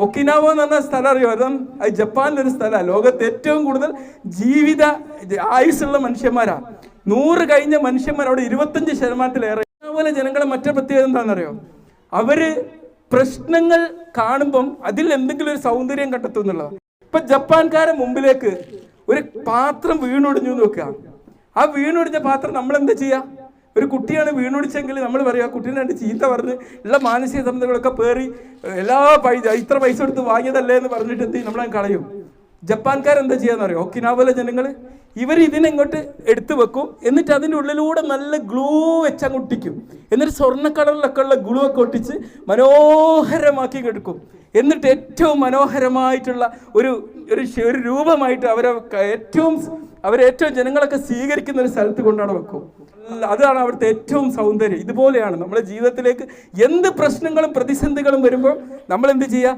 ഒക്കിനാവോ എന്ന് പറഞ്ഞ സ്ഥലം അറിയോ? അത് ജപ്പാനിലൊരു സ്ഥലമാണ്. ലോകത്ത് ഏറ്റവും കൂടുതൽ ജീവിത ആയുസ്സുള്ള മനുഷ്യന്മാരാ. 100 കഴിഞ്ഞ മനുഷ്യന്മാർ അവിടെ 25%-ലേറെ. അതുപോലെ ജനങ്ങളെ മറ്റൊരു പ്രത്യേകത എന്താണെന്നറിയോ? അവര് പ്രശ്നങ്ങൾ കാണുമ്പം അതിൽ എന്തെങ്കിലും ഒരു സൗന്ദര്യം കണ്ടെത്തും എന്നുള്ളതാണ്. ഇപ്പൊ ജപ്പാൻകാരെ മുമ്പിലേക്ക് ഒരു പാത്രം വീണൊടിഞ്ഞു നോക്കുക. ആ വീണൊടിഞ്ഞ പാത്രം നമ്മൾ എന്താ ചെയ്യുക? ഒരു കുട്ടിയാണ് വീണൊടിച്ചെങ്കിൽ നമ്മൾ പറയുക കുട്ടീനെ രണ്ട് ചീത്ത പറഞ്ഞ് ഉള്ള മാനസിക സമ്മതങ്ങളൊക്കെ പേറി ഇത്ര പൈസ കൊടുത്ത് വാങ്ങിയതല്ലേ എന്ന് പറഞ്ഞിട്ട് എന്ത് ചെയ്യും? നമ്മളെ കളയും. ജപ്പാൻകാരെന്താ ചെയ്യാന്ന് അറിയോ? ഒക്കിനാവയിലെ ജനങ്ങൾ ഇവർ ഇതിനെങ്ങോട്ട് എടുത്തു വെക്കും. എന്നിട്ട് അതിൻ്റെ ഉള്ളിലൂടെ നല്ല ഗ്ലൂ വെച്ചങ്ങ് ഒട്ടിക്കും. എന്നിട്ട് സ്വർണ്ണ കളറിലൊക്കെ ഉള്ള ഗ്ലൂ ഒക്കെ ഒട്ടിച്ച് മനോഹരമാക്കി എടുക്കും. എന്നിട്ട് ഏറ്റവും മനോഹരമായിട്ടുള്ള ഒരു രൂപമായിട്ട് അവരേറ്റവും ജനങ്ങളൊക്കെ സ്വീകരിക്കുന്ന ഒരു സ്ഥലത്ത് കൊണ്ടാണ് വെക്കും. അതാണ് അവിടുത്തെ ഏറ്റവും സൗന്ദര്യം. ഇതുപോലെയാണ് നമ്മുടെ ജീവിതത്തിലേക്ക് എന്ത് പ്രശ്നങ്ങളും പ്രതിസന്ധികളും വരുമ്പോൾ നമ്മൾ എന്ത് ചെയ്യുക?